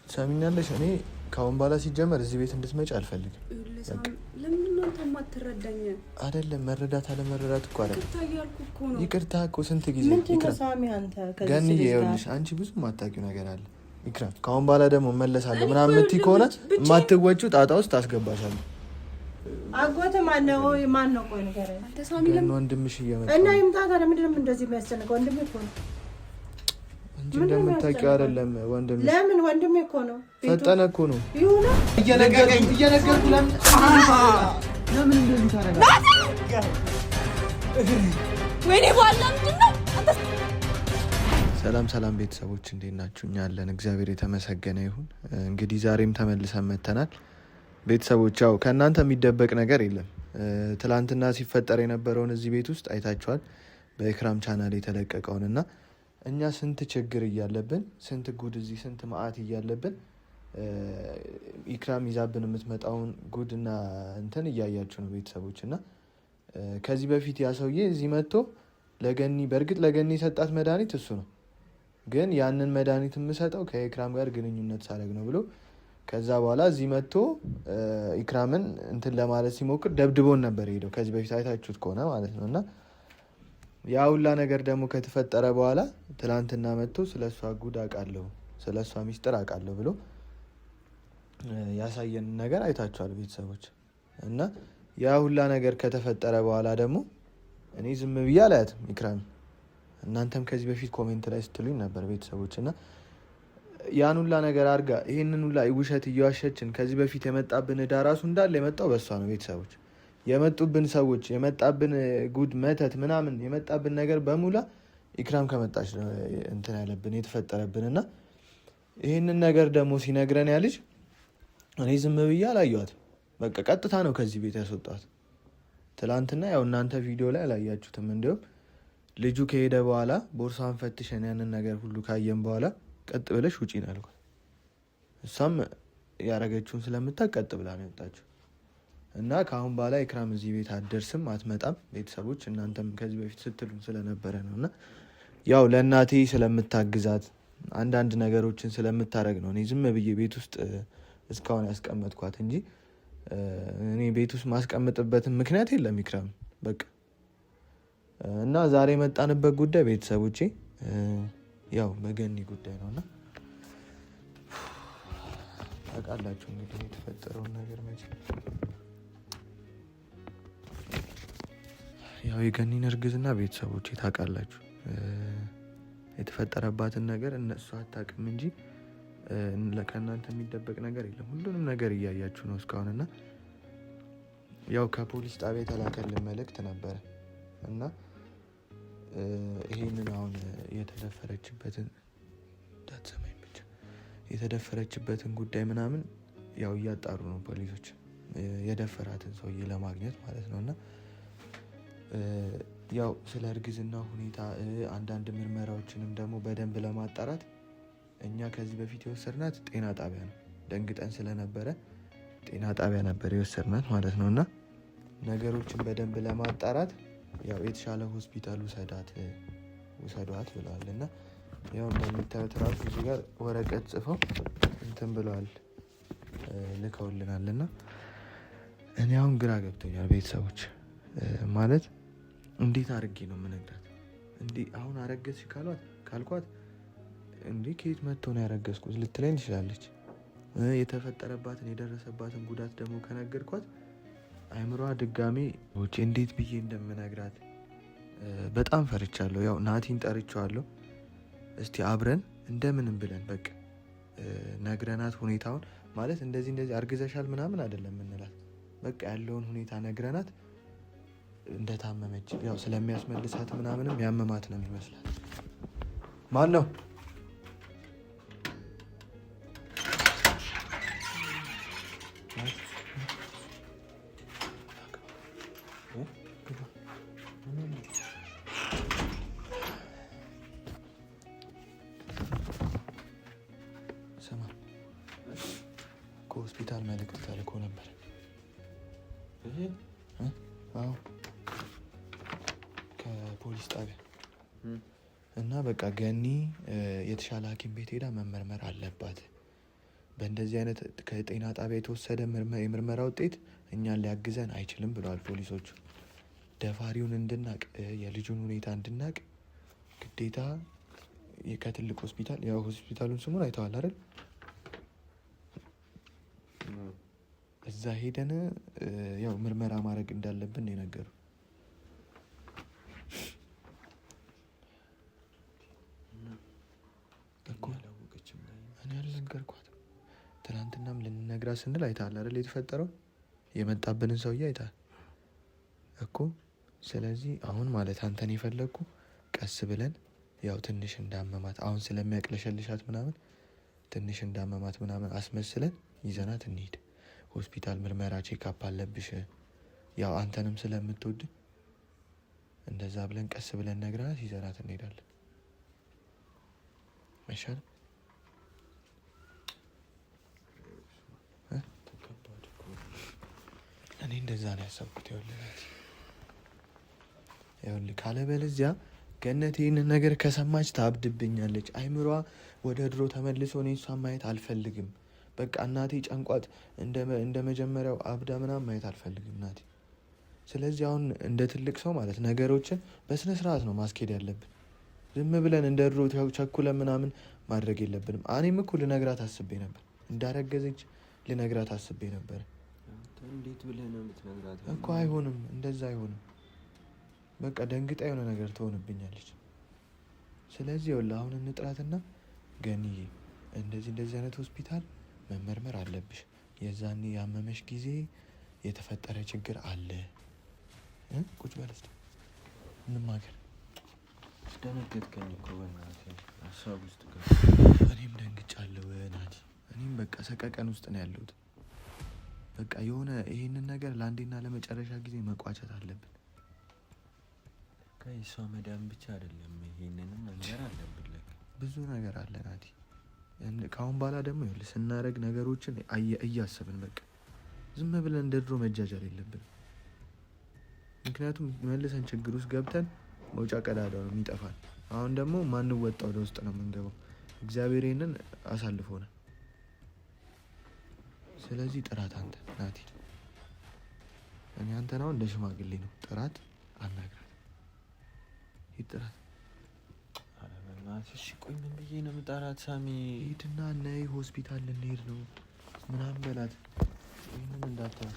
ሰሚኛለሽ እኔ ካሁን በኋላ ሲጀመር እዚህ ቤት እንድትመጪ አልፈልግም። ለምን ነው ተማትረዳኝ? አይደለም መረዳት አለ መረዳት እኮ አይደለም። ይቅርታ እኮ ስንት ጊዜ ገኒ ይኸውልሽ አንቺ ብዙ የማታውቂው ነገር አለ ኢክራም። ካሁን በኋላ ደግሞ እመለሳለሁ ምናምን የምትይ ከሆነ የማትወጪው ጣጣ ውስጥ አስገባሻለሁ። አጎት ማን ነው? ቆይ ንገረኝ። ለምን ወንድምሽ እየመጣ እና ይምጣ ታዲያ ምንድን ነው እንደዚህ የሚያስጨንቀው? ወንድሜ እኮ ነው እንጂ እንደምታውቂው አይደለም ወንድምሽ። ለምን ወንድሜ እኮ ነው። ፈጠነ እኮ ነው ይሁን እየነገርኩ ለምን እንደዚህ ታደርጋለህ? ወይኔ በኋላ ምንድን ነው? ሰላም ቤተሰቦች እንዴት ናችሁ? እኛ አለን እግዚአብሔር የተመሰገነ ይሁን። እንግዲህ ዛሬም ተመልሰን መተናል። ቤተሰቦች ያው ከእናንተ የሚደበቅ ነገር የለም። ትላንትና ሲፈጠር የነበረውን እዚህ ቤት ውስጥ አይታችኋል፣ በኢክራም ቻናል የተለቀቀውንና እኛ ስንት ችግር እያለብን ስንት ጉድ እዚህ ስንት መዓት እያለብን ኢክራም ይዛብን የምትመጣውን ጉድና እንትን እያያችሁ ነው ቤተሰቦች። እና ከዚህ በፊት ያ ሰውዬ እዚህ መጥቶ ለገኒ በእርግጥ ለገኒ የሰጣት መድኃኒት እሱ ነው፣ ግን ያንን መድኃኒት የምሰጠው ከኢክራም ጋር ግንኙነት ሳደርግ ነው ብሎ ከዛ በኋላ እዚህ መጥቶ ኢክራምን እንትን ለማለት ሲሞክር ደብድቦን ነበር ሄደው፣ ከዚህ በፊት አይታችሁት ከሆነ ማለት ነው። እና ያ ሁላ ነገር ደግሞ ከተፈጠረ በኋላ ትላንትና መጥቶ ስለሷ ጉድ አውቃለሁ ስለሷ ሚስጥር አውቃለሁ ብሎ ያሳየን ነገር አይታችኋል ቤተሰቦች። እና ያ ሁላ ነገር ከተፈጠረ በኋላ ደግሞ እኔ ዝም ብዬ አላያትም ኢክራም። እናንተም ከዚህ በፊት ኮሜንት ላይ ስትሉኝ ነበር ቤተሰቦች። እና ያን ሁላ ነገር አድርጋ ይሄንን ሁላ ውሸት እየዋሸችን ከዚህ በፊት የመጣብን ዕዳ ራሱ እንዳለ የመጣው በሷ ነው ቤተሰቦች። የመጡብን ሰዎች የመጣብን ጉድ መተት ምናምን የመጣብን ነገር በሙላ ኢክራም ከመጣች እንትን ያለብን የተፈጠረብን። እና ይህንን ነገር ደግሞ ሲነግረን ያ ልጅ እኔ ዝም ብዬ አላየኋትም። በቃ ቀጥታ ነው ከዚህ ቤት ያስወጣት። ትላንትና ያው እናንተ ቪዲዮ ላይ አላያችሁትም። እንዲሁም ልጁ ከሄደ በኋላ ቦርሳን ፈትሸን ያንን ነገር ሁሉ ካየን በኋላ ቀጥ ብለሽ ውጪ ነው ያልኳት። እሷም ያረገችውን ስለምታውቅ ቀጥ ብላ ነው የወጣችው። እና ከአሁን በኋላ ኢክራም እዚህ ቤት አትደርስም፣ አትመጣም። ቤተሰቦች እናንተም ከዚህ በፊት ስትሉን ስለነበረ ነው። እና ያው ለእናቴ ስለምታግዛት አንዳንድ ነገሮችን ስለምታደርግ ነው እኔ ዝም ብዬ ቤት ውስጥ እስካሁን ያስቀመጥኳት እንጂ እኔ ቤት ውስጥ ማስቀምጥበትን ምክንያት የለም ኢክራም በቃ። እና ዛሬ የመጣንበት ጉዳይ ቤተሰቦቼ ያው በገኒ ጉዳይ ነው። እና ታውቃላችሁ እንግዲህ የተፈጠረውን ነገር መቼ ያው የገኒን እርግዝና ቤተሰቦቼ ታውቃላችሁ። የተፈጠረባትን ነገር እነሱ አታውቅም እንጂ ከእናንተ የሚደበቅ ነገር የለም። ሁሉንም ነገር እያያችሁ ነው እስካሁን። እና ያው ከፖሊስ ጣቢያ የተላከልን መልእክት ነበረ እና ይሄንን አሁን የተደፈረችበትን ጉዳይ ምናምን ያው እያጣሩ ነው ፖሊሶች፣ የደፈራትን ሰውዬ ለማግኘት ማለት ነው። እና ያው ስለ እርግዝና ሁኔታ አንዳንድ ምርመራዎችንም ደግሞ በደንብ ለማጣራት እኛ ከዚህ በፊት የወሰድናት ጤና ጣቢያ ነው። ደንግጠን ስለነበረ ጤና ጣቢያ ነበር የወሰድናት ማለት ነው። እና ነገሮችን በደንብ ለማጣራት ያው የተሻለ ሆስፒታል ውሰዷት ብለዋል። እና ያው እንደምታዩት ራሱ እዚህ ጋር ወረቀት ጽፈው እንትን ብለዋል ልከውልናል። እና እኔ አሁን ግራ ገብቶኛል ቤተሰቦች። ማለት እንዴት አድርጌ ነው የምነግራት? እንዲህ አሁን አረገዝሽ ካልኳት እንዲህ ከየት መጥቶ ነው ያረገዝኩት ልትለኝ ትችላለች። የተፈጠረባትን የደረሰባትን ጉዳት ደግሞ ከነገርኳት አይምሯ ድጋሜ እንዴት ብዬ እንደምነግራት በጣም ፈርቻለሁ። ያው ናቲን ጠርቼዋለሁ። እስቲ አብረን እንደምንም ብለን በቃ ነግረናት ሁኔታውን ማለት እንደዚህ አርግዘሻል ምናምን አይደለም ምንላት፣ በቃ ያለውን ሁኔታ ነግረናት እንደታመመች ያው ስለሚያስመልሳት ምናምንም ያመማት ነው የሚመስላት። ማን ነው? ስማ ከሆስፒታል መልእክት ተልኮ ነበር። አዎ ከፖሊስ ጣቢያ እና በቃ ገኒ የተሻለ ሐኪም ቤት ሄዳ መመርመር አለባት በእንደዚህ አይነት ከጤና ጣቢያ የተወሰደ የምርመራ ውጤት እኛን ሊያግዘን አይችልም ብለዋል ፖሊሶቹ። ደፋሪውን እንድናቅ የልጁን ሁኔታ እንድናቅ ግዴታ ከትልቅ ሆስፒታል ያው ሆስፒታሉን ስሙን አይተዋል አይደል? እዛ ሄደን ያው ምርመራ ማድረግ እንዳለብን ነው የነገሩ። እኔ አልነገርኳትም። ትናንትናም ልንነግራት ስንል አይተሃል አይደል? የተፈጠረው የመጣብንን ሰውዬ አይተሃል እኮ። ስለዚህ አሁን ማለት አንተን የፈለግኩ ቀስ ብለን ያው ትንሽ እንዳመማት አሁን ስለሚያቅለሸልሻት ምናምን ትንሽ እንዳመማት ምናምን አስመስለን ይዘናት እንሂድ። ሆስፒታል ምርመራ ቼክአፕ አለብሽ ያው አንተንም ስለምትወድ እንደዛ ብለን ቀስ ብለን ነግረናት ይዘናት እንሄዳለን። አይሻልም? እኔ እንደዛ ነው ያሰብኩት። ይኸውልህ ካለበለዚያ ገነት ይህንን ነገር ከሰማች ታብድብኛለች። አይምሯ ወደ ድሮ ተመልሶ እኔ እሷን ማየት አልፈልግም። በቃ እናቴ ጨንቋት እንደ መጀመሪያው አብዳ ምናምን ማየት አልፈልግም እናቴ። ስለዚህ አሁን እንደ ትልቅ ሰው ማለት ነገሮችን በስነ ስርዓት ነው ማስኬድ ያለብን። ዝም ብለን እንደ ድሮ ቸኩለን ምናምን ማድረግ የለብንም። እኔም እኮ ልነግራት አስቤ ነበር፣ እንዳረገዘች ልነግራት አስቤ ነበር። እንዴት ብለህ ነው የምትነግራት እኮ? አይሆንም፣ እንደዛ አይሆንም። በቃ ደንግጣ የሆነ ነገር ትሆንብኛለች። ስለዚህ ይኸውልህ አሁን እንጥራትና ገንዬ እንደዚህ አይነት ሆስፒታል መመርመር አለብሽ። የዛኔ ያመመሽ ጊዜ የተፈጠረ ችግር አለ። ቁጭ በል እስኪ እንማገር። ደነገጥከኝ እኮ በእናትህ ሀሳብ ውስጥ እኔም ደንግጫለሁ ናቲ። እኔም በቃ ሰቀቀን ውስጥ ነው ያለሁት። በቃ የሆነ ይሄንን ነገር ለአንዴና ለመጨረሻ ጊዜ መቋጨት አለብን። ከእሷ መዳን ብቻ አይደለም ይሄንንም መንገር አለብን። ብዙ ነገር አለ ናቲ። ከአሁን በኋላ ደግሞ ይኸውልህ ስናደርግ ነገሮችን እያሰብን በቃ ዝም ብለን እንደ ድሮ መጃጃል የለብንም። ምክንያቱም መልሰን ችግር ውስጥ ገብተን መውጫ ቀዳዳው ነው የሚጠፋል። አሁን ደግሞ ማንወጣ ወደ ውስጥ ነው የምንገባው። እግዚአብሔር ይህንን አሳልፎናል። ስለዚህ ጥራት አንተ ናቲ። እኔ አንተን አሁን እንደ ሽማግሌ ነው ጥራት፣ አናግራት። ይጥራት። እሺ ቆይ ምን ብዬ ነው የምጠራት? ሳሚ ሂድና ነይ ሆስፒታል ልንሄድ ነው ምናምን በላት። ይህንን እንዳትተው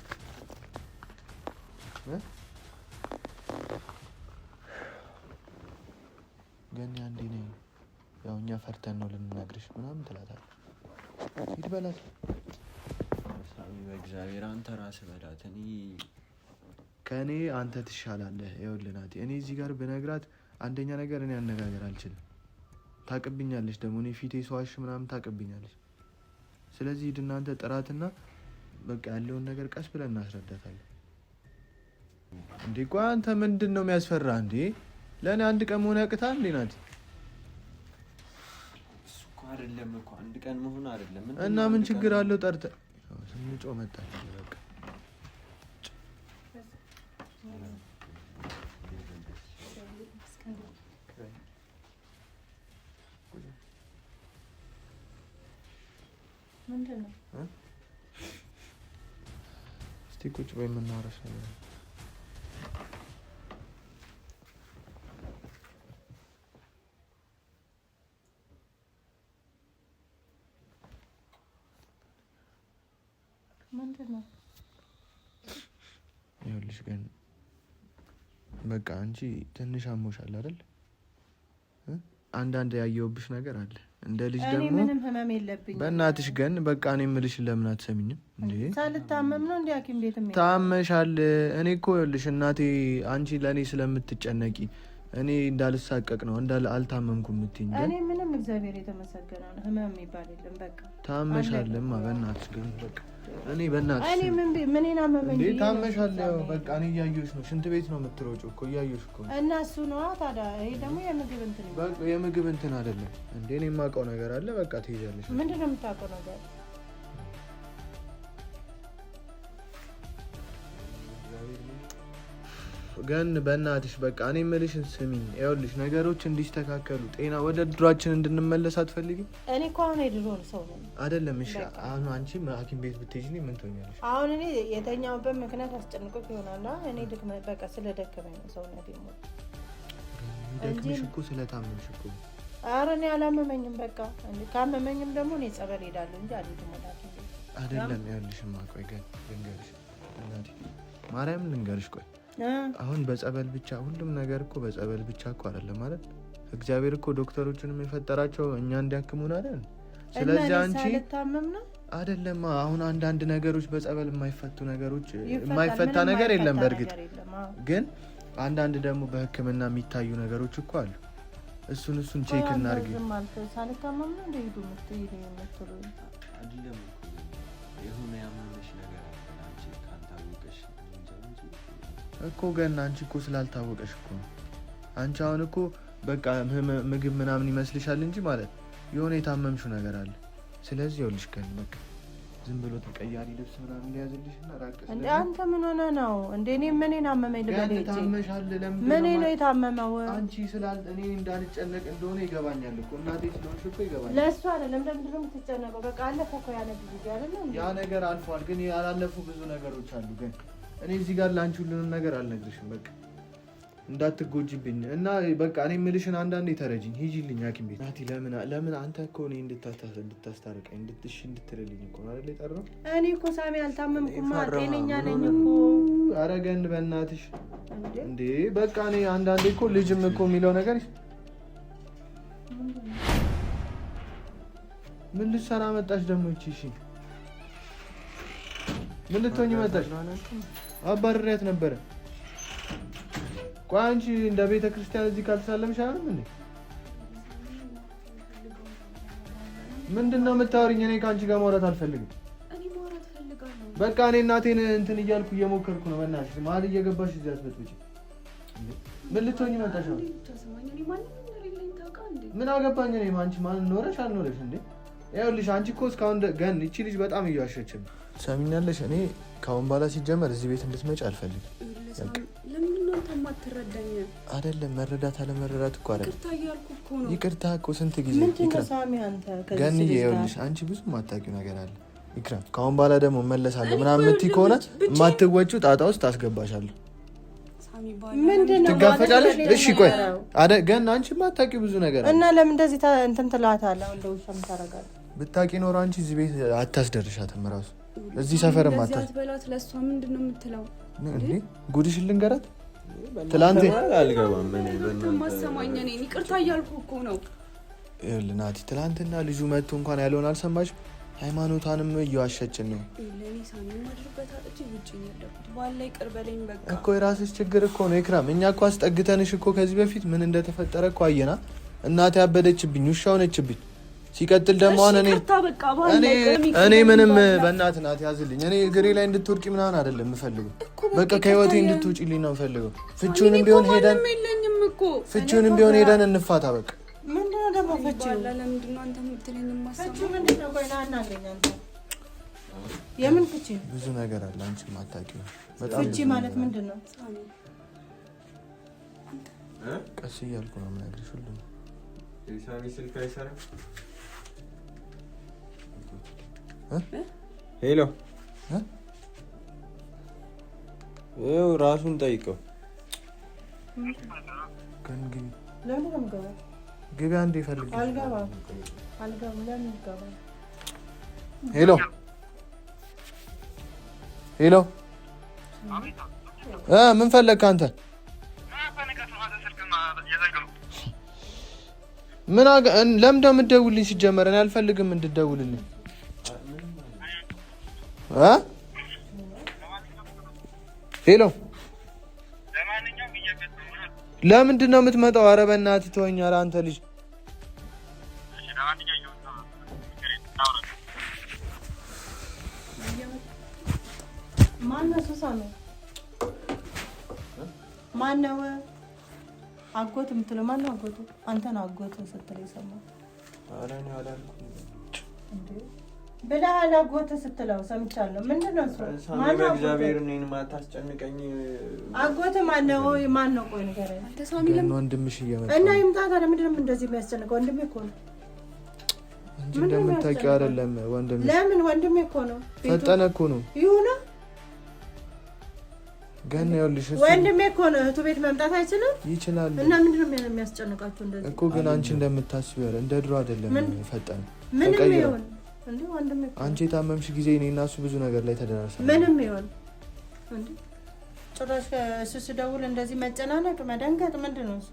ገና አንዴ ነኝ። ያው እኛ ፈርተን ነው ልንነግርሽ ምናምን ትላታለህ። ሂድ በላት። ሳሚ በእግዚአብሔር አንተ ራስህ በላት። ከእኔ አንተ ትሻላለህ። ይኸውልህ ናቲ እኔ እዚህ ጋር ብነግራት አንደኛ ነገር እኔ አነጋገር አልችልም። ታቅብኛለች ደግሞ እኔ ፊቴ ሰዋሽ ምናምን ታቅብኛለች። ስለዚህ ሂድ እናንተ ጥራትና በቃ ያለውን ነገር ቀስ ብለን እናስረዳታለን። እንዴ ቆይ አንተ ምንድን ነው የሚያስፈራ እንዴ? ለእኔ አንድ ቀን መሆን ያቅታል እንዴ ናቲ? እሱ እኮ አይደለም እኮ አንድ ቀን መሆን አይደለም እና ምን ችግር አለው? ጠርተህ ስንጮህ መጣች በቃ ምንድን ነው? እስቲ ቁጭ በይ የምናወራሽ ነገር ምንድን ነው? ይኸውልሽ ግን በቃ አንቺ ትንሽ አሞሻል አይደል? አንዳንድ ያየሁብሽ ነገር አለ። እንደ ልጅ ደግሞ ምንም ህመም የለብኝም። በእናትሽ ግን በቃ እኔ የምልሽን ለምን አትሰሚኝም እንዴ? ሳልታመም ነው እንዴ ሐኪም ቤት የምሄደው? ታመሻል። እኔ እኮ ይኸውልሽ እናቴ አንቺ ለእኔ ስለምትጨነቂ እኔ እንዳልሳቀቅ ነው አልታመምኩም የምትይኝ። እኔ ምንም እግዚአብሔር የተመሰገነ ነው። ህመም የሚባል የለም። በቃ ታመሻልማ። በእናትሽ ግን በቃ እኔ በእናትሽ እኔ ምን አመመኝ እንዴ? ታመሻል። ያው በቃ እኔ እያየሁሽ ነው። ሽንት ቤት ነው የምትሮጪው እኮ እያየሁሽ እኮ እና እሱ ነው ታዲያ። ይሄ ደግሞ የምግብ እንትን ነው። በቃ የምግብ እንትን አይደለም እንዴ? እኔ የማውቀው ነገር አለ። በቃ ትይዣለሽ። ምንድን ነው የምታውቀው ነገር? ግን በእናትሽ በቃ እኔ የምልሽን ስሚኝ። ይኸውልሽ ነገሮች እንዲስተካከሉ ጤና ወደ ድሯችን እንድንመለስ አትፈልጊም? እኔ እኮ አሁን የድሮ ሰው ነኝ አይደለም? እሺ አሁን አንቺ ሐኪም ቤት ብትሄጂልኝ ምን ትሆኛለሽ? አሁን እኔ የተኛሁበት ምክንያት አስጨንቆት ይሆናል። እኔ በቃ ስለደከመኝ ነው ሰውነቴ ሞት ደክመሽ እኮ ስለታመምሽ እኮ። ኧረ እኔ አላመመኝም። በቃ ካመመኝም ደግሞ እኔ ጸበል ሄዳለሁ እንጂ አልሄድም ወደ ሐኪም ቤት አይደለም። ይኸውልሽማ ቆይ ግን ልንገርሽ እናቴ ማርያም ልንገርሽ ቆይ አሁን በጸበል ብቻ ሁሉም ነገር እኮ በጸበል ብቻ እኮ አይደለም ማለት እግዚአብሔር እኮ ዶክተሮችንም የፈጠራቸው እኛ እንዲያክሙን አይደል? ስለዚህ አንቺ አይደለም አሁን አንዳንድ ነገሮች በጸበል የማይፈቱ ነገሮች የማይፈታ ነገር የለም። በእርግጥ ግን አንዳንድ ደግሞ በሕክምና የሚታዩ ነገሮች እኮ አሉ። እሱን ቼክ እናድርግ። ሳልታመም ነው እንደሄዱ የምትሉ የሆነ ያመመሽ ነገር አንቺ ካልታወቀሽ እኮ ገና አንቺ እኮ ስላልታወቀሽ እኮ ነው። አንቺ አሁን እኮ በቃ ምግብ ምናምን ይመስልሻል እንጂ ማለት የሆነ የታመምሽው ነገር አለ። ስለዚህ ይኸውልሽ ገና በቃ ዝም ብሎ ተቀያሪ ልብስ ምናምን ሊያዝልሽና ራቅስ እንዴ አንተ ምን ሆነ ነው እንዴ? እኔ ምን አመመኝ ልበል እንጂ ታመሻል። ለምን ምን ነው የታመመው? አንቺ ስላል እኔ እንዳልጨነቅ እንደሆነ ይገባኛል እኮ እናቴ ስለሆንሽ እኮ ይገባኛል። ለእሱ አይደለም ለምንድን ነው የምትጨነቀው? በቃ አለፈ እኮ ያ ነገር አይደለም። ያ ነገር አልፏል፣ ግን ያላለፉ ብዙ ነገሮች አሉ። ግን እኔ እዚህ ጋር ላንቺ ሁሉንም ነገር አልነግርሽም። በቃ እንዳትጎጂብኝ እና በቃ እኔ የምልሽን አንዳንዴ ተረጂኝ፣ ሂጂልኝ ሐኪም ቤት ናቲ። ለምን አንተ እኮ እኔ እንድታስታርቀኝ እንድትልልኝ እኮ ነው አይደል የጠራው? እኔ እኮ ሳሚ አልታመምኩም፣ ጤነኛ ነኝ እኮ። ኧረ ገን በእናትሽ እንዴ በቃ እኔ አንዳንዴ እኮ ልጅም እኮ የሚለው ነገር ምን ልትሰራ መጣች ደግሞ እቺ? እሺ ምን ልትሆኚ መጣች? አባርሪያት ነበረ። ቆይ አንቺ እንደ ቤተ ክርስቲያን እዚህ ካልተሳለምሽ አይደል እንዴ? ምንድነው የምታወሪኝ? እኔ ከአንቺ ጋር ማውራት አልፈልግም። እኔ ማውራት ፈልጋለሁ። በቃ እኔ እናቴን እንትን እያልኩ እየሞከርኩ ነው። በእናትሽ መሀል እየገባሽ እዚህ አትበጥብጪ። ምን ልትሆኚ መጣሽ? ምን አገባኝ እኔ አንቺ ማን ኖረሽ አልኖረሽ እንዴ? ይኸውልሽ አንቺ እኮ እስካሁን ገን እቺ ልጅ በጣም እያዋሸች ነው። ሰሚኛለሽ? እኔ ካሁን በኋላ ሲጀመር እዚህ ቤት እንድትመጪ አልፈልግም። አይደለም መረዳት አለመረዳት እኮ አይደለም። ይቅርታ እኮ ስንት ጊዜ ገን ይኸውልሽ አንቺ ብዙ የማታውቂው ነገር አለ ይክራም። ካሁን በኋላ ደግሞ እመለሳለሁ ምናምን የምትይ ከሆነ የማትወጪው ጣጣ ውስጥ አስገባሻለሁ። ትጋፈጫለሽ? እሺ ቆይ ገና አንቺ የማታውቂው ብዙ ነገር አለ እና ለምን እንደዚህ እንትን ትላታለህ? እንደው ሸም ታረጋለህ። ብታውቂ ኖሮ አንቺ እዚህ ቤት አታስደርሻትም። ራሱ እዚህ ሰፈርም አትበላት። ለሷ ምንድነው የምትለው እንዴ? ጉድሽን ልንገራት። ትላንት አልገባም እኔ ማሰማኝ እኔ ይቅርታ እያልኩ እኮ ነው። ይኸውልህ ናቲ ትላንትና ልጁ መጥቶ እንኳን ያለውን አልሰማሽም? ሃይማኖቷንም እየዋሸችን ነው ለኔ ሳሚ ማድረበት አጥቼ ውጪ ነው ያደረኩት። ባላይ ቅርበለኝ በቃ እኮ የራስሽ ችግር እኮ ነው ኢክራም። እኛ እኮ አስጠግተንሽ እኮ ከዚህ በፊት ምን እንደተፈጠረ እኮ አየና። እናቴ ያበደችብኝ ውሻ ሆነችብኝ። ሲቀጥል ደግሞ እኔ ምንም በእናትህ ናት ያዝልኝ። እኔ እግሬ ላይ እንድትወድቂ ምናምን አይደለም የምፈልገው። በቃ ከህይወቴ እንድትውጪልኝ ነው የምፈልገው። ፍቺውንም ቢሆን ሄደን እንፋታ በቃ። ምንድነው ደግሞ ፍቺው? ለምንድነው አንተ የምትለኝ? ፍቺው ምንድነው? ቆይ ና እናገኝ አንተ። የምን ፍቺ? ብዙ ነገር አለ አንቺ የማታውቂው። ፍቺ ማለት ምንድነው? ቀስ እያልኩ ነው የምነግርሽ ሁሉም። የሳሚ ስልክ አይሰራም። ሄሎ ይኸው ራሱን ጠይቀው። ግቢ አንዴ ፈልግ። አልገባም። ለምን ይገባል? ሄሎ ምን ፈለግህ አንተ? ለምን እንደምትደውልልኝ ሲጀመር እኔ አልፈልግም እንድትደውልልኝ። ሄሎ ለምንድን ነው የምትመጣው? ኧረ በእናትህ ተወኝ። ኧረ አንተ ልጅ ማነው አጎት የምትለው? ማነው አጎቱ? አንተ ነው አጎት ስትል የሰማው? ኧረ እኔ አላልኩም እንዴ። ብለሃል አጎትህ ስትለው ሰምቻለሁ። ምንድን ነው እሱ? ማነው በእግዚአብሔር እኔን ማታስጨንቀኝ? አጎትህ ማነው? ማን ነው? ቆይ ንገረኝ። አንተ ሳሚ ለምን ወንድምሽ እየመጣ እና ይምጣ ታዲያ። ምንድን ነው እንደዚህ የሚያስጨንቀው? ወንድሜ እኮ ነው እንጂ እንደምታውቂው አይደለም ወንድምሽ። ለምን ወንድሜ እኮ ነው። ፈጠነ እኮ ነው ይሁና ገና ይኸውልሽ ወንድሜ እኮ ነው። እህቱ ቤት መምጣት አይችልም? ይችላል። እና ምንድን ነው የሚያስጨንቃችሁ እንደዚህ? እኮ ግን አንቺ እንደምታስቢው አይደል እንደ ድሮ አይደለም። ፈጠነ ምንም ይሁን እንዴ ወንድሜ እኮ አንቺ የታመምሽ ጊዜ እኔና እሱ ብዙ ነገር ላይ ተደራርሰናል። ምንም ይሁን እንዴ ጭራሽ እሱ ሲደውል እንደዚህ መጨናነቅ መደንገጥ ምንድን ነው እሱ?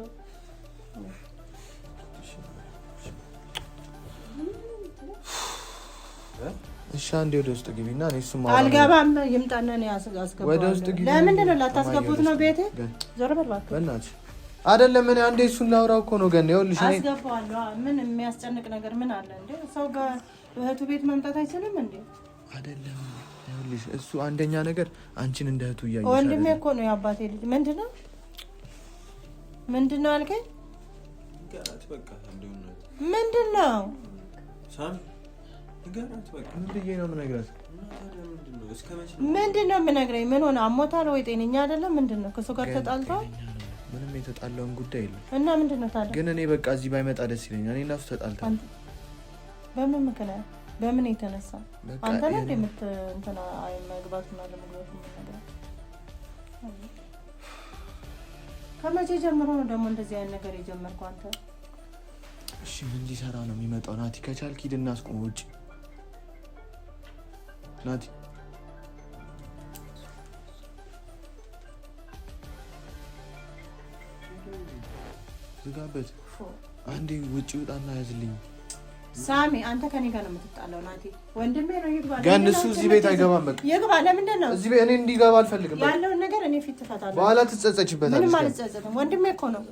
እሺ አንዴ ወደ ውስጥ ግቢና እኔ እሱም አልገባም። ይምጣና ነው ያስገባው። ወደ ውስጥ ግቢ። ለምንድን ነው ላታስገቡት ነው? ቤቴ ዞር በል እባክህ። በእናትሽ አይደለም እኔ አንዴ እሱን ላውራው እኮ ነው። ገና ይኸውልሽ እኔ አስገባዋለሁ። ምን የሚያስጨንቅ ነገር ምን አለ እንዴ? ሰው በእህቱ ቤት መምጣት አይችልም እንዴ? አይደለም ይኸውልሽ እሱ አንደኛ ነገር አንቺን እንደ እህቱ እያየሽ ወንድሜ እኮ ነው የአባቴ ልጅ። ምንድን ነው አልከኝ? ጋራት በቃ እንደሆነ ምንድን ነው ሳሚ ጋራት በቃ ምን ብዬሽ ነው የምነግራት? ምንድን ነው የምነግረኝ? ምን ሆነ? አሞታል ወይ ጤነኛ አይደለም? ምንድን ነው ከእሱ ጋር ተጣልተዋል? ምንም የተጣላውን ጉዳይ የለም። እና ምንድን ነው ታዲያ? ግን እኔ በቃ እዚህ ባይመጣ ደስ ይለኛል። እኔ እና እሱ ተጣልተን በምን ምክንያት? በምን የተነሳ? አንተ ነው እንትና መግባቱና ለመግባቱ ነገር ከመቼ ጀምሮ ነው ደግሞ እንደዚህ አይነት ነገር የጀመርከው አንተ? እሺ ምን ሊሰራ ነው የሚመጣው? ናቲ ከቻልክ ሂድ እናስቆመው ውጭ። ናቲ ዝጋበት። አንዴ ውጭ ውጣና ያዝልኝ። ሳሚ አንተ ከኔ ጋር ነው የምትጣለው። ናቲ ወንድሜ ነው ይግባ። ግን እሱ እዚህ ቤት አይገባም። በቃ ይግባ። ለምንድን ነው እዚህ ቤት እኔ እንዲገባ አልፈልግም። ያለውን ነገር እኔ ፊት ትፈታለህ። በኋላ ትጸጸችበታለሽ። ምንም አልጸጸትም። ወንድሜ እኮ ነው።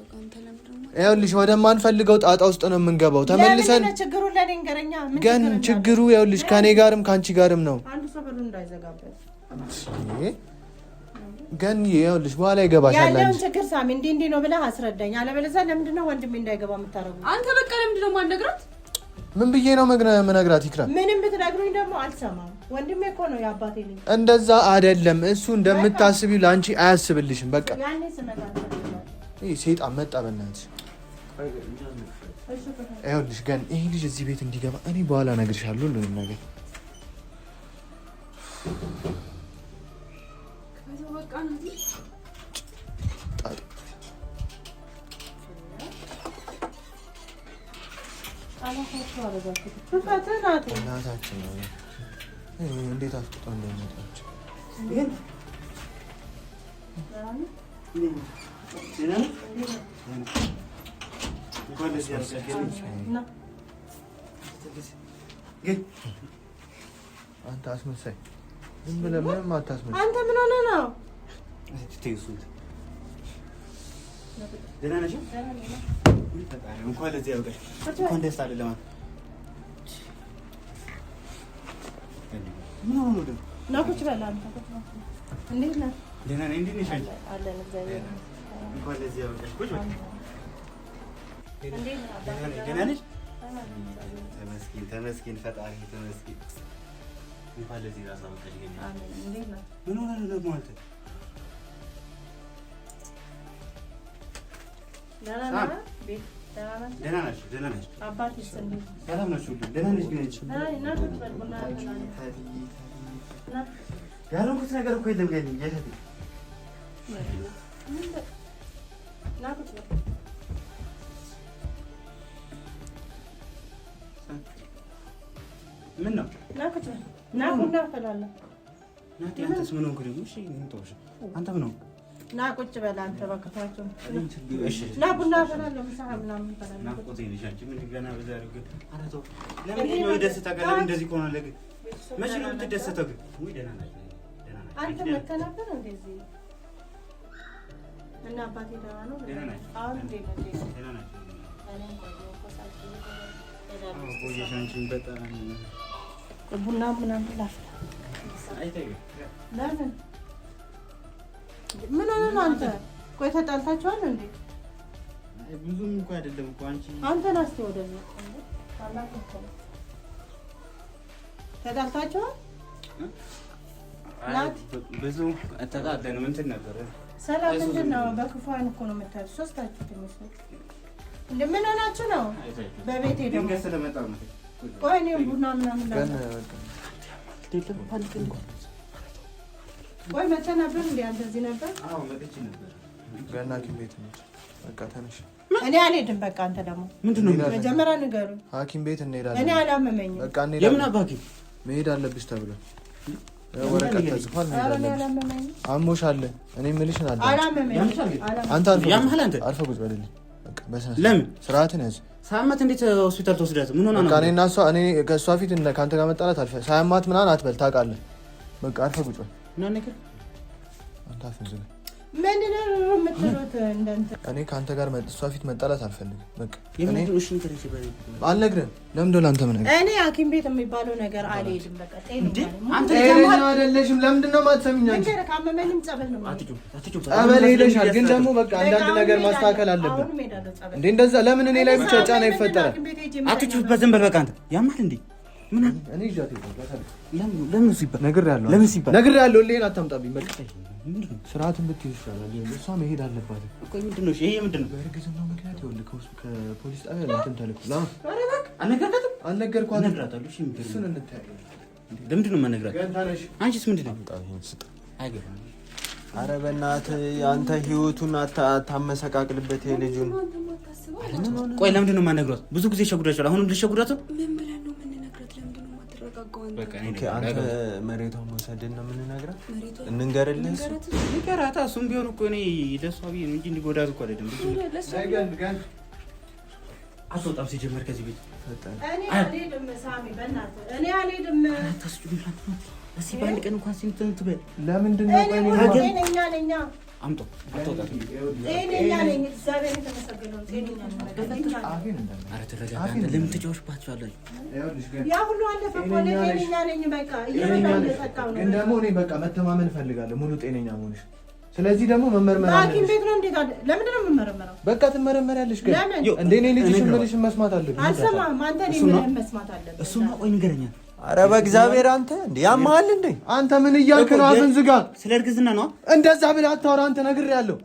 ይኸውልሽ ወደማንፈልገው ጣጣ ውስጥ ነው የምንገባው። ተመልሰን ችግሩን ለኔ ንገረኛ። ምን ግን ችግሩ ይኸውልሽ ከኔ ጋርም ካንቺ ጋርም ነው። አንዱ ሰው ብሎ እንዳይዘጋበት ግን ይኸውልሽ በኋላ ይገባሻል። ያለውን ችግር ሳሚ እንዲህ ነው ብለህ አስረዳኝ። አለበለዚያ ለምንድን ነው ወንድሜ እንዳይገባ የምታረጉት? አንተ በቃ ለምንድን ነው የማትነግራት? ምን ብዬ ነው መነግራት? ይክራም ምንም ብትነግሩኝ ደግሞ አልሰማም። ወንድሜ እኮ ነው የአባቴ ልጅ። እንደዛ አይደለም። እሱ እንደምታስቢው ለአንቺ አያስብልሽም። በቃ ያኔ ስመጣ ይሄ ሰይጣን መጣ። በእናትሽ ይኸውልሽ ግን ይሄ ልጅ እዚህ ቤት እንዲገባ እኔ በኋላ እነግርሻለሁ ሁሉንም ነገር። እናታችን ነው እንዴት አስቆጣ እንደሚመጣች አንተ አስመሳይ ዝም ብለህ ምንም አታስመስል። አንተ ምን ሆነህ ነው? ደህና ነሽ? እንኳን ለዚህ ያውቃሽ። እንኳን ደስ አለ ለማለት ምን ሆኖ ነው? ና ቁጭ በል አንተ። እንዴት ነህ? ደህና ነኝ። እንዴት ነሽ? አለን እግዚአብሔር። እንኳን ለዚህ ያውቃሽ። ቁጭ በል። እንዴት ነህ? ደህና ነሽ? ተመስገን ፈጣሪ ተመስገን። እንኳን ለዚህ ራስ አውቃሽ። አሜን። እንዴት ነህ? ምን ሆነ ነው ደግሞ አንተ? ደህና ነህ? ቤት ደህና ነህ? ደህና ነሽ? ደህና ነሽ? አባትስ እንዴት? ሰላም ነሽ? ሁሉ ደህና ነሽ? ግን ና ቁጭ በል። ቡና ያልኩት ነገር እኮ የለም። ግን የት ና ቁጭ በል። ምን ነው? ና ቁጭ በል። ና ቡና አፈላለሁ። ናቲ አንተስ ምን ሆንክ ደግሞ? እሺ ምን ተውሽ? አንተ ምን ሆንክ? ና ቁጭ በል አንተ በከፋቸው። እሺ ና ቡና አፈላለሁ። ምሳ ምናምን አፈላለሁ። ናፍቆቴ ነሽ አንቺ። ምን ገና በዛ አድርገህ ኧረ ተው። ለምን ነው የደስታ ቀን ለምን እንደዚህ ከሆነ ግን መቼ ነው የምትደሰተው? ግን ወይ ደህና ነሽ? ደህና ነሽ? አንተ መተህ ነበር እንደዚህ እና አባቴ ደህና ነው? ደህና ነሽ? አሁን እንዴት ነው? ደህና ነሽ? እኔም ቆየሁ እኮ ሳልችል ቆየሽ አንቺን በጣም ቡና ምናምን ላፍላ። አይተኸው ለምን ምን ሆነህ ነው አንተ? ቆይ ተጣልታችኋል እንዴ? ብዙም እንኳን አይደለም እኮ አንቺ አንተን አስቲ ወደዚህ ተጣልታችኋል? ብዙ ተጣልተን እንትን ነበር። ሰላም ምንድን ነው? በክፉ አይን እኮ ነው የምታዩት ሶስታችሁ ትመስሉ። እንደምን ሆናችሁ ነው? በቤቴ ደግሞ ስለመጣ ነው። ቆይ እኔም ቡና ምናምን ቆይ መቼ ነበር እንዴ? አንተ እዚህ ነበር? አዎ መጥቼ ነበር። ገና ሐኪም ቤት ነች። በቃ ተነሽ። እኔ አልሄድም። በቃ አንተ ደግሞ ምንድነው? መጀመሪያ ንገሩኝ። ሐኪም ቤት እንሄዳለን። እኔ አላመመኝም። በቃ እንሄዳለን። የምን አባኪ መሄድ አለብሽ ተብሎ ወረቀት ተጽፏል። እኔ አላመመኝም። አሞሻል። እኔ የምልሽን አለ አላመመኝም። አንተ አልፈህ ቁጭ በልልኝ። በቃ በስነ ለምን ስርዓትን ያዝ። ሳያማት እንዴት ሆስፒታል ተወስዳት? ምን ሆና ነው? በቃ እኔ ከእሷ ፊት ከአንተ ጋር መጣላት አልፈህ ሳያማት ምናምን አትበል። ታውቃለህ። በቃ አልፈህ ቁጭ በል። ምን ነገር አንተ አፍን ዝጋ። ምንድን ነው የምትሉት? እኔ ከአንተ ጋር እሷ ፊት መጣላት አልፈልግም። በቃ አልነግርህም። ለምን ደውል አንተ ምን እኔ ሐኪም ቤት የሚባለው ነገር አልሄድም። በቃ አንተ አይደለሽም። ለምንድን ነው የማትሰሚኝ? አንቺ ካመመኝም ጸበል ነው ጸበል ሄደሻል፣ ግን ደግሞ በቃ አንዳንድ ነገር ማስተካከል አለብን እንዴ። እንደዛ ለምን እኔ ላይ ብቻ ጫና ይፈጠራል? አትጩህበት፣ ዝም በል በቃ። አንተ ያማል እንዴ? ምን እኔ ይዣት ይባላል። ለምን ሲባል ነግሬሃለሁ። ለምን ሲባል ነግሬሃለሁ። ሌላ አታምጣብኝ። በቃ ስርዓትን ብትይዝ ይሻላል። እሷ መሄድ አለባት። ቆይ ምንድን ነው ይሄ? ምንድን ነው? በእርግዝናው ምክንያት ይኸውልህ ከፖሊስ ጣቢያ እንትን ተልኮ አልነገርካትም? አልነገርኳትም። እነግራታለሁ። እሺ እሱን እንታያለን። ለምንድን ነው የማነግራት? አንቺስ ምንድን ነው? አይገባም። ኧረ በእናትህ አንተ ህይወቱን አታመሰቃቅልበት የልጁን። ቆይ ለምንድን ነው የማነግራት? ብዙ ጊዜ ሸጉዳችኋል። አሁንም ልትሸጉዳት ነው? ምን ብለን ነው የምንነግራት? ለምንድን ነው የማትረጋጋው? አንተ መሬቷን መውሰድን ነው የምንነግራት? እንንገርልህ? ንገራታ። እሱም ቢሆን እኮ እኔ ለእሷ ብዬ ነው እንጂ እንዲጎዳት እኮ አይደለም። አትወጣም ሲጀመር ከዚህ ቤት። እኔ አልሄድም ሳሚ፣ በእናትህ እኔ አልሄድም። እስኪ በአንድ ቀን እንኳን ሲምትን ትበል። ለምንድን ነው ጤነኛ ነኝ። አምጦ አትወጣትም። ጤነኛ ነኝ። እግዚአብሔር የተመሰገነው ጤነኛ ነኝ። ኧረ ተረጋጋ አንተ። ለምን ትጫወሽባቸዋለህ? ያ ሁሉ አለፈ እኮ። እኔ ጤነኛ ነኝ። በቃ እየበላሁ እየጠጣሁ ነው። ግን ደግሞ እኔ በቃ መተማመን እፈልጋለሁ ሙሉ ጤነኛ መሆንሽ። ስለዚህ ደግሞ መመርመር አለብሽ። ሐኪም ቤት ነው እንዴት አለ? ለምንድን ነው የምመረመረው? በቃ ትመረመሪያለሽ። ግን እንደ እኔ ልጅሽ የምልሽን መስማት አለብሽ። አልሰማም። አንተ እኔ ምን መስማት አለብህ? እሱማ ቆይ ንገረኛ። ኧረ በእግዚአብሔር አንተ እንደ ያማል እንዴ? አንተ ምን እያልክ ነው? አፍን ዝጋ። ስለ እርግዝና ነው እንደዛ ብለህ አታወራ። አንተ ነግሬሃለሁ።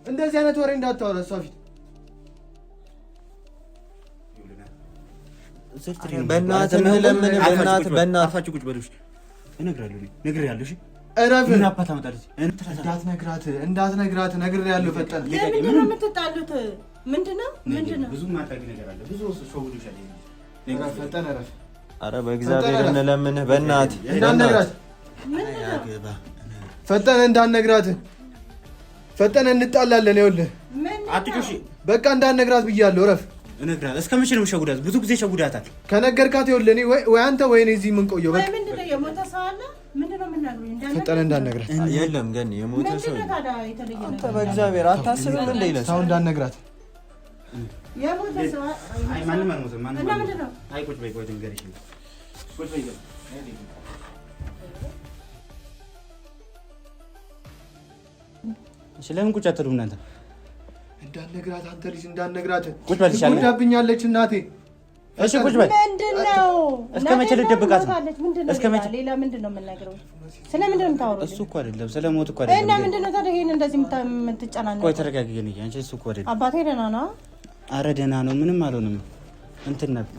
እንደዚህ አይነት ወሬ እንዳታወራ እሷ ፊት። በእናትህ ምን ለምን በእናትህ አፋችሁ ቁጭ በሉ። እነግርሃለሁ። ነግሬሃለሁ። እሺ እረፍ። ምን አባት አመጣለች? እንዳትነግራት ነግሬሃለሁ። ፈጠነ። ለምንድን ነው የምትጣሉት? ምንድን ነው ብዙ ማታቂ ነገር አለ። ብዙ ሰው ይሻል። ፈጠነ እረፍ። ኧረ በእግዚአብሔር እንለምንህ በእናትህ እንዳትነግራት። ፈጠነ እንዳትነግራት። ፈጠነ እንጣላለን። ይኸውልህ አትጩሽ። በቃ እንዳትነግራት ብያለሁ። እረፍ። እነግርሃለሁ። እስከ መቼ ነው ሸጉዳት? ብዙ ጊዜ ሸጉዳታል። ከነገርካት ይኸውልህ እኔ ወይ አንተ ወይ እኔ እዚህ የምንቆየው። በቃ ምንድን ነው የሞተ ሰው አለ? ምንድን ነው የምናገረው? ፈጠነ እንዳትነግራት። የለም ግን የሞተ ሰው አንተ በእግዚአብሔር አታስብም እንደ ይለስ ሰው እንዳትነግራት። የሞተ ሰው አይ ማንም አልሞተም። ማንም እና ምንድን ነው? አይ ቁጭ በይ። ቆይ ልንገርሽ። ቁጭ በይ። ስለምን ቁጭ አትሉም እናንተ? እንዳትነግራት አንተ ልጅ እንዳትነግራት። ቁጭ በል ይሻላል። ትጎዳብኛለች እናቴ። እሺ ቁጭ በል። ምንድን ነው? እስከ መቼ ልትደብቃት ነው? እስከ መቼ? ሌላ ምንድን ነው የምናገረው? ስለምንድን ነው የምታወሩት? እሱ እኮ አይደለም ስለ ሞት እኮ አይደለም። እና ምንድን ነው ታዲያ ይሄን እንደዚህ የምትጨናነቀው? ቆይ ተረጋጊ። ግን አንቺ እሱ እኮ አይደለም። አባቴ ደህና ነው? አረ ደህና ነው፣ ምንም አልሆንም። እንትን ነበር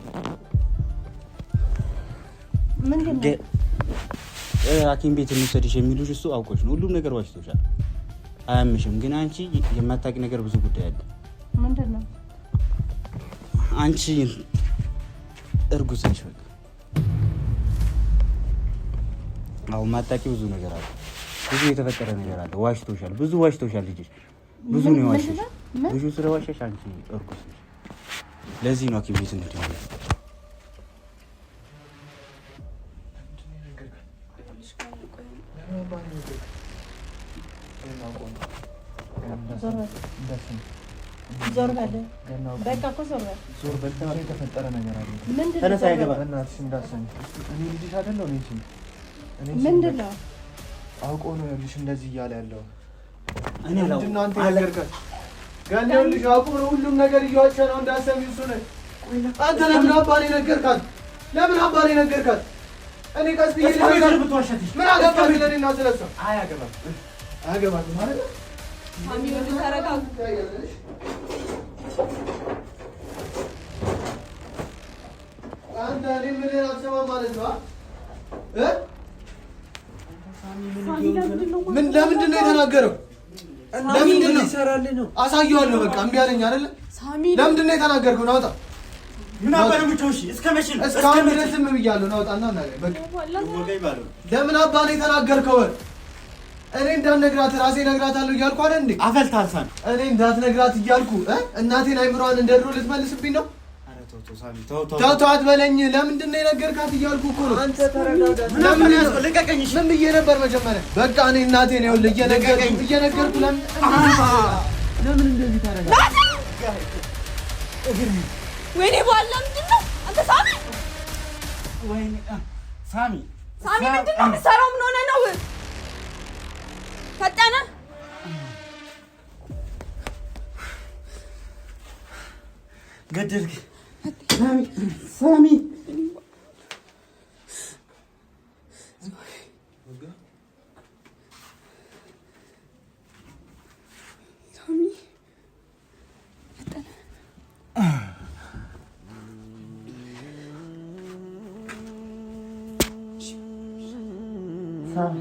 ምንድን ነው ሐኪም ቤት እንውሰድሽ የሚሉሽ እሱ አውቆሽ ነው። ሁሉም ነገር ዋሽቶሻል። አያምሽም። ግን አንቺ የማታውቂ ነገር ብዙ ጉዳይ አለ። ምንድን ነው? አንቺ እርጉዝ ነሽ። በቃ አሁን ማታውቂ ብዙ ነገር አለ። ብዙ የተፈጠረ ነገር አለ። ዋሽቶሻል። ብዙ ዋሽቶሻል። ልጅሽ ብዙ ነው ዋሽሽ። ብዙ ስለዋሽሽ አንቺ እርጉዝ ነሽ። ለዚህ ነው ሐኪም ቤት እንድትሆኚ ዞር በል በቃ እኮ ዞር በል። ዞር በል። የተፈጠረ ነገር አለ። ተነሳ። ያገባ በእናትሽ እንዳትሰሚ። እኔ ልጅሽ አይደለሁ። ምንድን ነው አውቆ ነው ያልሽ እንደዚህ እያለ ያለው? እኔ ምንድን ነው አንተ ያልገርካት? ገና ልጅ አውቆ ነው ሁሉም ነገር እየዋሸ ነው እንዳትሰሚ። እሱ ነው። አንተ ለምን አባኔ ነገርካት? ለምን አባኔ ነገርካት? እኔ ቀስ ብዬ ምን አገባኝ ለኔና ስለሷ አያገባም ማለት ነው። ሳሚ ወደ ተረጋጋ። አንተ እኔ ምን አልሰማም ማለት ነው ምን ለምንድን ነው የተናገረው? ለምንድን ነው ይሰራልህ ነው? አሳየዋለሁ በቃ እምቢ አለኝ አይደለ? ሳሚ ለምንድን ነው የተናገርከው? ናውጣ ምን አባለ ሙቾሽ እስከ መቼ ነው? እስካሁን ድረስ ዝም ብያለሁ። ናውጣና እናገር በቃ ወገይ ባለው ለምን አባ ነው የተናገርከው? እኔ እንዳትነግራት ራሴ እነግራታለሁ እያልኩ አይደል እንዴ? አፈልታልሳን እኔ እንዳትነግራት እያልኩ እናቴን አይምሯን እንደ ድሮ ልትመልስብኝ ነው? ተው አትበለኝ። ለምንድን ነው የነገርካት እያልኩ እኮ ነው። አንተ ተረጋጋ። ለምን ያስፈልቀቀኝ? ምን ብዬ ነበር መጀመሪያ? በቃ እኔ እናቴን ይኸውልህ እየነገርኩ ለምን እንደዚህ ታደርጋለህ? ወይኔ ባላ ምንድን ነው አንተ ሳሚ? ወይኔ ሳሚ ምንድን ነው የምትሰራው? ምን ሆነህ ነው? ፈጠነ ገደልክ ሳሚ ሳሚ